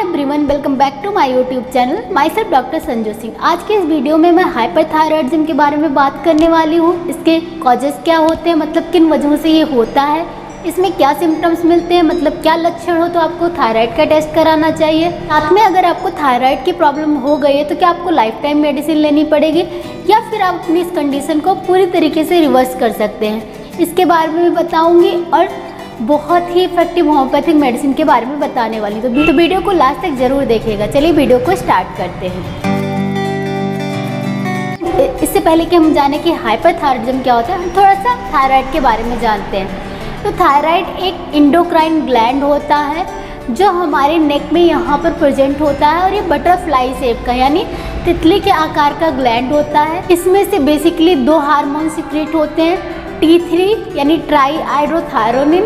Everyone, welcome back to my YouTube channel myself doctor Sanju Singh. आज के इस video में मैं हाइपरथायरॉयडिज्म के बारे में बात करने वाली हूँ। इसके कॉजेज़ क्या होते हैं, मतलब किन वजहों से ये होता है, इसमें क्या सिम्टम्स मिलते हैं, मतलब क्या लक्षण हो तो आपको थायराइड का टेस्ट कराना चाहिए। साथ में अगर आपको थायराइड की प्रॉब्लम हो गई है तो क्या आपको लाइफ टाइम मेडिसिन लेनी पड़ेगी या फिर आप अपनी इस कंडीशन को पूरी तरीके से रिवर्स कर सकते हैं, इसके बारे में भी बताऊँगी और बहुत ही इफेक्टिव होम्योपैथिक मेडिसिन के बारे में बताने वाली तो वीडियो को लास्ट तक जरूर देखिएगा। चलिए वीडियो को स्टार्ट करते हैं। इससे पहले कि हम जाने कि हाइपरथायरॉयडिज्म क्या होता है, हम थोड़ा सा थायराइड के बारे में जानते हैं। तो थायराइड एक इंडोक्राइन ग्लैंड होता है जो हमारे नेक में यहाँ पर प्रेजेंट होता है और ये बटरफ्लाई शेप का यानी तितली के आकार का ग्लैंड होता है। इसमें से बेसिकली दो हार्मोन सिक्रेट होते हैं, T3 यानी ट्राई आइड्रोथायरोनिन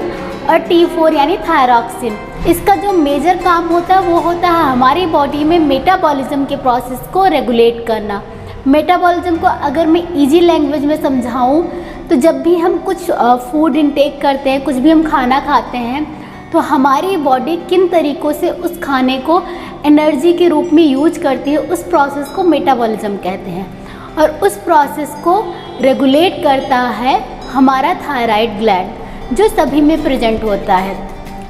और T4 यानी थायरॉक्सिन। इसका जो मेजर काम होता है वो होता है हमारी बॉडी में मेटाबॉलिज्म के प्रोसेस को रेगुलेट करना। मेटाबॉलिज्म को अगर मैं इजी लैंग्वेज में समझाऊं तो जब भी हम कुछ फूड इनटेक करते हैं, कुछ भी हम खाना खाते हैं, तो हमारी बॉडी किन तरीक़ों से उस खाने को एनर्जी के रूप में यूज करती है, उस प्रोसेस को मेटाबॉलिज्म कहते हैं। और उस प्रोसेस को रेगुलेट करता है हमारा थायराइड ग्लैंड जो सभी में प्रेजेंट होता है,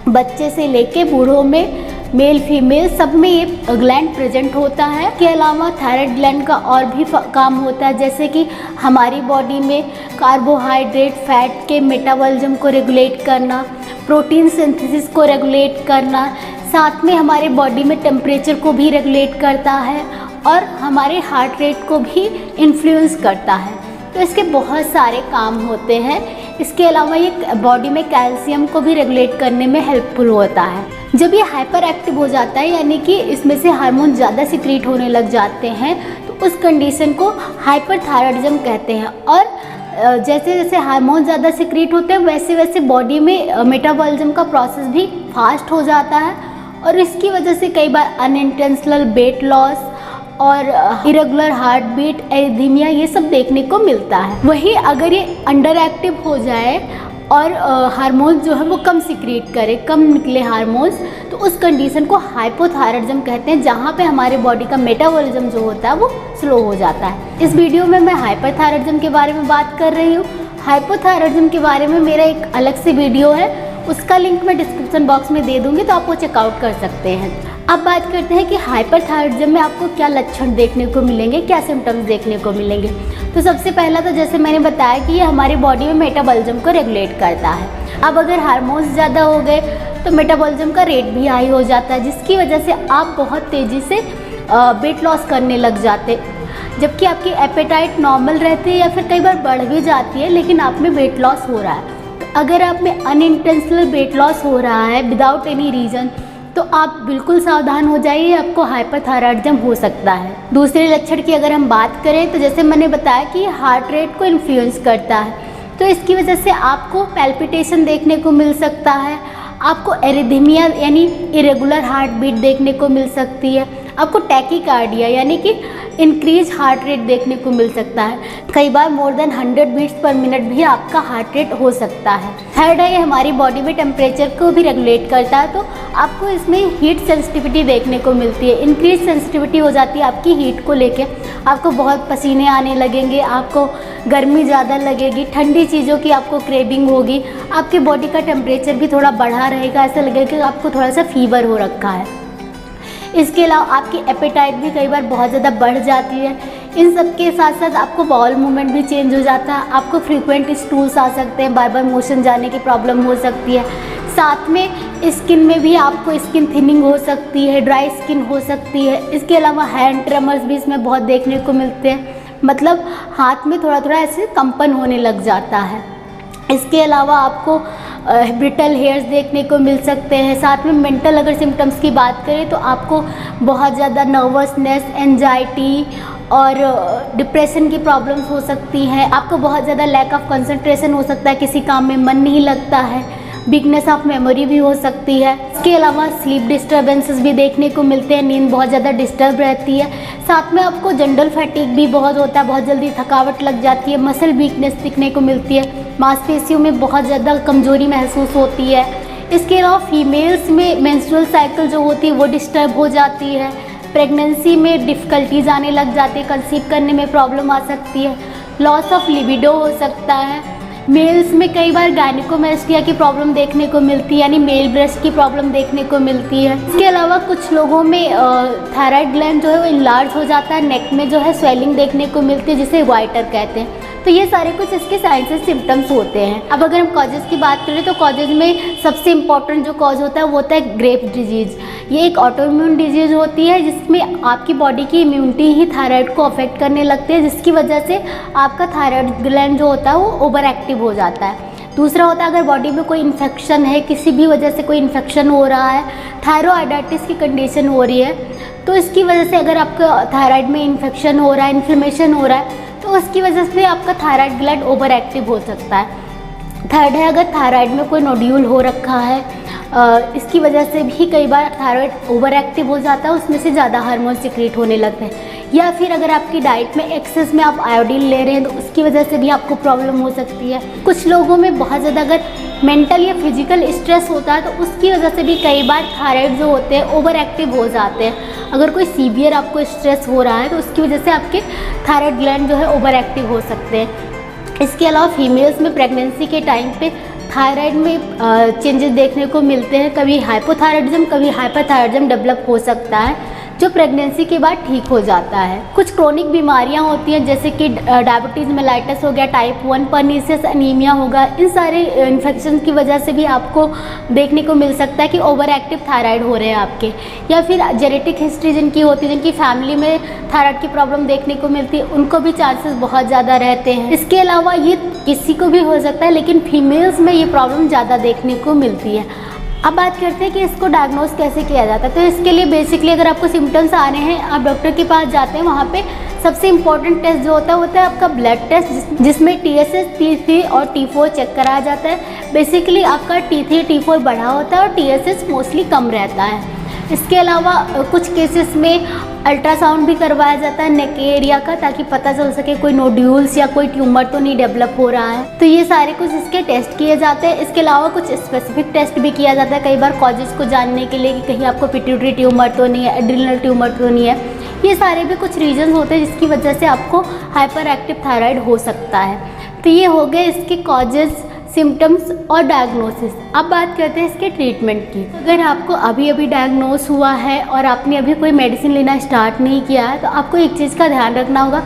बच्चे से लेके बूढ़ों में, मेल फीमेल सब में ये ग्लैंड प्रेजेंट होता है। इसके अलावा थायराइड ग्लैंड का और भी काम होता है, जैसे कि हमारी बॉडी में कार्बोहाइड्रेट फैट के मेटाबॉलिज्म को रेगुलेट करना, प्रोटीन सिंथेसिस को रेगुलेट करना, साथ में हमारे बॉडी में टेम्परेचर को भी रेगुलेट करता है और हमारे हार्ट रेट को भी इन्फ्लुएंस करता है। तो इसके बहुत सारे काम होते हैं। इसके अलावा ये बॉडी में कैल्शियम को भी रेगुलेट करने में हेल्पफुल होता है। जब ये हाइपर एक्टिव हो जाता है यानी कि इसमें से हार्मोन ज़्यादा सिक्रीट होने लग जाते हैं तो उस कंडीशन को हाइपरथायरॉयडिज्म कहते हैं। और जैसे जैसे हार्मोन ज़्यादा सिक्रीट होते हैं वैसे वैसे बॉडी में मेटाबॉलिज्म का प्रोसेस भी फास्ट हो जाता है और इसकी वजह से कई बार अनइंटेंशनल वेट लॉस और इरेगुलर हार्ट बीट, एरिथमिया ये सब देखने को मिलता है। वहीं अगर ये अंडर एक्टिव हो जाए और हार्मोन जो है वो कम सिक्रीट करे, कम निकले हार्मोन्स, तो उस कंडीशन को हाइपोथायरॉयडिज्म कहते हैं, जहाँ पे हमारे बॉडी का मेटाबॉलिज्म जो होता है वो स्लो हो जाता है। इस वीडियो में मैं हाइपरथायरॉयडिज्म के बारे में बात कर रही हूँ। हाइपोथायरॉयडिज्म के बारे में मेरा एक अलग से वीडियो है, उसका लिंक मैं डिस्क्रिप्शन बॉक्स में दे दूँगी, तो आप वो चेकआउट कर सकते हैं। अब बात करते हैं कि हाइपरथायरॉयडिज्म में आपको क्या लक्षण देखने को मिलेंगे, क्या सिम्टम्स देखने को मिलेंगे। तो सबसे पहला तो जैसे मैंने बताया कि ये हमारी बॉडी में मेटाबॉलिज्म को रेगुलेट करता है। अब अगर हार्मोन्स ज़्यादा हो गए तो मेटाबॉलिज्म का रेट भी हाई हो जाता है, जिसकी वजह से आप बहुत तेज़ी से वेट लॉस करने लग जाते, जबकि आपकी एपेटाइट नॉर्मल रहती है या फिर कई बार बढ़ भी जाती है, लेकिन आप में वेट लॉस हो रहा है। तो अगर आप में अनइंटेंशनल वेट लॉस हो रहा है विदाउट एनी रीज़न तो आप बिल्कुल सावधान हो जाइए, आपको हाइपरथायरॉयडिज्म हो सकता है। दूसरे लक्षण की अगर हम बात करें तो जैसे मैंने बताया कि हार्ट रेट को इन्फ्लुएंस करता है, तो इसकी वजह से आपको पैल्पिटेशन देखने को मिल सकता है, आपको एरिथमिया यानी इरेगुलर हार्ट बीट देखने को मिल सकती है, आपको टैकीकार्डिया यानी कि इंक्रीज हार्ट रेट देखने को मिल सकता है। कई बार more than 100 beats per minute भी आपका हार्ट रेट हो सकता है। थर्ड है, ये हमारी बॉडी में टेम्परेचर को भी रेगुलेट करता है, तो आपको इसमें हीट सेंसिटिविटी देखने को मिलती है, इंक्रीज सेंसिटिविटी हो जाती है आपकी हीट को लेके, आपको बहुत पसीने आने लगेंगे, आपको गर्मी ज़्यादा लगेगी, ठंडी चीज़ों की आपको क्रेविंग होगी, आपकी बॉडी का टेम्परेचर भी थोड़ा बढ़ा रहेगा, ऐसा लगेगा कि आपको थोड़ा सा फीवर हो रखा है। इसके अलावा आपकी एपेटाइट भी कई बार बहुत ज़्यादा बढ़ जाती है। इन सब के साथ साथ आपको बाउल मूवमेंट भी चेंज हो जाता है, आपको फ्रीक्वेंट स्टूल्स आ सकते हैं, बार बार मोशन जाने की प्रॉब्लम हो सकती है। साथ में स्किन में भी आपको स्किन थिनिंग हो सकती है, ड्राई स्किन हो सकती है। इसके अलावा हैंड ट्रेमर्स भी इसमें बहुत देखने को मिलते हैं, मतलब हाथ में थोड़ा थोड़ा ऐसे कंपन होने लग जाता है। इसके अलावा आपको ब्रिटल हेयर्स देखने को मिल सकते हैं। साथ में मेंटल अगर सिम्टम्स की बात करें तो आपको बहुत ज़्यादा नर्वसनेस, एंजाइटी और डिप्रेशन की प्रॉब्लम्स हो सकती हैं। आपको बहुत ज़्यादा लैक ऑफ कंसंट्रेशन हो सकता है, किसी काम में मन नहीं लगता है, वीकनेस ऑफ मेमोरी भी हो सकती है। इसके अलावा स्लीप डिस्टर्बेंसेस भी देखने को मिलते हैं, नींद बहुत ज़्यादा डिस्टर्ब रहती है। साथ में आपको जनरल फैटिग भी बहुत होता है, बहुत जल्दी थकावट लग जाती है, मसल वीकनेस दिखने को मिलती है, मांसपेशियों में बहुत ज़्यादा कमजोरी महसूस होती है। इसके अलावा फीमेल्स में मेंस्ट्रुअल साइकिल जो होती है वो डिस्टर्ब हो जाती है, प्रेगनेंसी में डिफ़िकल्टीज आने लग जाती है, कंसीव करने में प्रॉब्लम आ सकती है, लॉस ऑफ लिबिडो हो सकता है। मेल्स में कई बार गायनिकोमेस्टिया की प्रॉब्लम देखने को मिलती है, यानी मेल ब्रेस्ट की प्रॉब्लम देखने को मिलती है। इसके अलावा कुछ लोगों में थायराइड ग्लैंड जो है वो इनलार्ज हो जाता है, नेक में जो है स्वेलिंग देखने को मिलती है जिसे वाइटर कहते हैं। तो ये सारे कुछ इसके साइंस एंड सिम्टम्स होते हैं। अब अगर हम कॉजेज़ की बात करें तो कॉजेज़ में सबसे इम्पॉर्टेंट जो कॉज होता है वो होता है ग्रेव्स डिजीज़। ये एक ऑटोइम्यून डिजीज़ होती है जिसमें आपकी बॉडी की इम्यूनिटी ही थायराइड को अफेक्ट करने लगती है, जिसकी वजह से आपका थायराइड ग्लैंड जो होता है वो ओवर एक्टिव हो जाता है। दूसरा होता है अगर बॉडी में कोई इन्फेक्शन है, किसी भी वजह से कोई इन्फेक्शन हो रहा है, थायरॉइडाइटिस की कंडीशन हो रही है, तो इसकी वजह से अगर आपका थायराइड में इन्फेक्शन हो रहा है, इन्फ्लेमेशन हो रहा है, तो उसकी वजह से आपका थायराइड ग्लैंड ओवर एक्टिव हो सकता है। थर्ड है अगर थायराइड में कोई नोड्यूल हो रखा है, इसकी वजह से भी कई बार थायराइड ओवर एक्टिव हो जाता है, उसमें से ज़्यादा हार्मोन सिक्रीट होने लगते हैं। या फिर अगर आपकी डाइट में एक्सेस में आप आयोडीन ले रहे हैं तो उसकी वजह से भी आपको प्रॉब्लम हो सकती है। कुछ लोगों में बहुत ज़्यादा अगर मेंटल या फिजिकल स्ट्रेस होता है तो उसकी वजह से भी कई बार थायराइड जो होते हैं ओवर एक्टिव हो जाते हैं। अगर कोई सीवियर आपको स्ट्रेस हो रहा है तो उसकी वजह से आपके थायराइड ग्लैंड जो है ओवर एक्टिव हो सकते हैं। इसके अलावा फीमेल्स में प्रेगनेंसी के टाइम पे थायराइड में चेंजेस देखने को मिलते हैं, कभी हाइपोथायराइडिज्म कभी हाइपरथायराइडिज्म डेवलप हो सकता है जो प्रेगनेंसी के बाद ठीक हो जाता है। कुछ क्रोनिक बीमारियां होती हैं जैसे कि डायबिटीज़ मेलाइटस हो गया, टाइप 1 पर्नीशियस एनीमिया होगा, इन सारे इन्फेक्शन की वजह से भी आपको देखने को मिल सकता है कि ओवर एक्टिव थायराइड हो रहे हैं आपके। या फिर जेनेटिक हिस्ट्री जिनकी होती है, जिनकी फैमिली में थायराइड की प्रॉब्लम देखने को मिलती है, उनको भी चांसेस बहुत ज़्यादा रहते हैं। इसके अलावा ये किसी को भी हो सकता है लेकिन फीमेल्स में ये प्रॉब्लम ज़्यादा देखने को मिलती है। अब बात करते हैं कि इसको डायग्नोस कैसे किया जाता है। तो इसके लिए बेसिकली अगर आपको सिम्टम्स आ रहे हैं, आप डॉक्टर के पास जाते हैं, वहाँ पे सबसे इम्पॉर्टेंट टेस्ट जो होता है आपका ब्लड टेस्ट, जिसमें TSH, T3 और T4 चेक कराया जाता है। बेसिकली आपका T3 T4 बढ़ा होता है और TSH मोस्टली कम रहता है। इसके अलावा कुछ केसेस में अल्ट्रासाउंड भी करवाया जाता है नेक एरिया का, ताकि पता चल सके कोई नोड्यूल्स या कोई ट्यूमर तो नहीं डेवलप हो रहा है। तो ये सारे कुछ इसके टेस्ट किए जाते हैं। इसके अलावा कुछ स्पेसिफिक टेस्ट भी किया जाता है कई बार कॉजेज़ को जानने के लिए कि कहीं आपको पिट्यूटरी ट्यूमर तो नहीं है, एड्रिनल ट्यूमर तो नहीं है। ये सारे भी कुछ रीजंस होते हैं जिसकी वजह से आपको हाइपर एक्टिव थायराइड हो सकता है। तो ये हो गए इसके कॉजेज़, सिम्टम्स और डायग्नोसिस। अब बात करते हैं इसके ट्रीटमेंट की। अगर आपको अभी अभी डायग्नोस हुआ है और आपने अभी कोई मेडिसिन लेना स्टार्ट नहीं किया है तो आपको एक चीज़ का ध्यान रखना होगा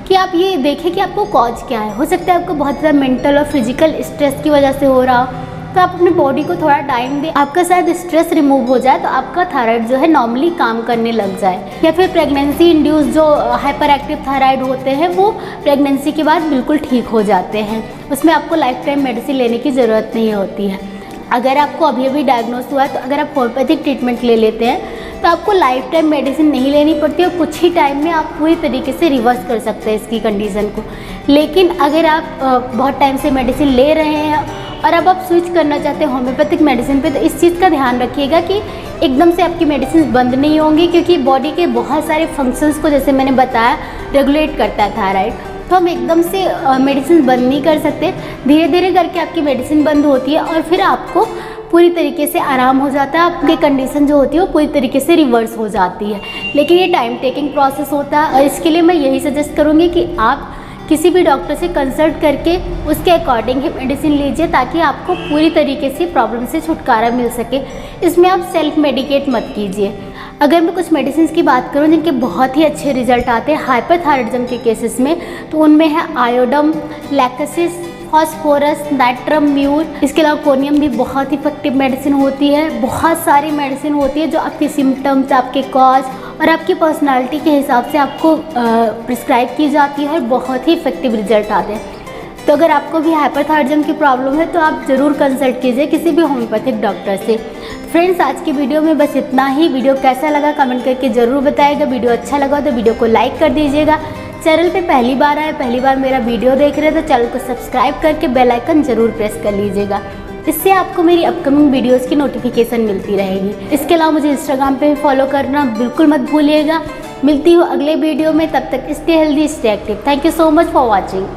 कि आप ये देखें कि आपको कॉज क्या है। हो सकता है आपको बहुत ज़्यादा मेंटल और फिजिकल स्ट्रेस की वजह से हो रहा हो, तो आप अपनी बॉडी को थोड़ा टाइम दें, आपका शायद स्ट्रेस रिमूव हो जाए तो आपका थायराइड जो है नॉर्मली काम करने लग जाए। या फिर प्रेगनेंसी इंड्यूस जो हाइपर एक्टिव थायराइड होते हैं वो प्रेगनेंसी के बाद बिल्कुल ठीक हो जाते हैं, उसमें आपको लाइफ टाइम मेडिसिन लेने की ज़रूरत नहीं होती है। अगर आपको अभी अभी डायग्नोस हुआ है तो अगर आप होम्योपैथिक ट्रीटमेंट ले लेते हैं तो आपको लाइफ टाइम मेडिसिन नहीं लेनी पड़ती और कुछ ही टाइम में आप पूरी तरीके से रिवर्स कर सकते हैं इसकी कंडीशन को। लेकिन अगर आप बहुत टाइम से मेडिसिन ले रहे हैं और अब आप स्विच करना चाहते हैं होम्योपैथिक मेडिसिन पे, तो इस चीज़ का ध्यान रखिएगा कि एकदम से आपकी मेडिसिन बंद नहीं होंगी, क्योंकि बॉडी के बहुत सारे फंक्शंस को जैसे मैंने बताया रेगुलेट करता है थायराइड। तो हम एकदम से मेडिसिन बंद नहीं कर सकते, धीरे धीरे करके आपकी मेडिसिन बंद होती है और फिर आपको पूरी तरीके से आराम हो जाता है, आपकी कंडीशन जो होती है वो पूरी तरीके से रिवर्स हो जाती है। लेकिन ये टाइम टेकिंग प्रोसेस होता है और इसके लिए मैं यही सजेस्ट करूँगी कि आप किसी भी डॉक्टर से कंसल्ट करके उसके अकॉर्डिंग ही मेडिसिन लीजिए, ताकि आपको पूरी तरीके से प्रॉब्लम से छुटकारा मिल सके। इसमें आप सेल्फ मेडिकेट मत कीजिए। अगर मैं कुछ मेडिसिन की बात करूं जिनके बहुत ही अच्छे रिजल्ट आते हैं हाइपरथायराइडिज्म के केसेस में, तो उनमें है आयोडम, लैक्सिस, फॉस्फोरस, नाइट्रम म्यूर। इसके अलावा कोनियम भी बहुत इफेक्टिव मेडिसिन होती है। बहुत सारी मेडिसिन होती है जो आपके सिम्टम्स, आपके कॉज और आपकी पर्सनालिटी के हिसाब से आपको प्रिस्क्राइब की जाती है और बहुत ही इफेक्टिव रिजल्ट आते हैं। तो अगर आपको भी हाइपरथायराइडिज्म की प्रॉब्लम है तो आप ज़रूर कंसल्ट कीजिए किसी भी होम्योपैथिक डॉक्टर से। फ्रेंड्स, आज की वीडियो में बस इतना ही। वीडियो कैसा लगा कमेंट करके ज़रूर बताइएगा। वीडियो अच्छा लगा तो वीडियो को लाइक कर दीजिएगा। चैनल पे पहली बार आए, पहली बार मेरा वीडियो देख रहे हैं तो चैनल को सब्सक्राइब करके बेल आइकन ज़रूर प्रेस कर लीजिएगा। इससे आपको मेरी अपकमिंग वीडियोस की नोटिफिकेशन मिलती रहेगी। इसके अलावा मुझे इंस्टाग्राम पे भी फॉलो करना बिल्कुल मत भूलिएगा। मिलती हूँ अगले वीडियो में, तब तक stay healthy, stay active. Thank you so much for watching.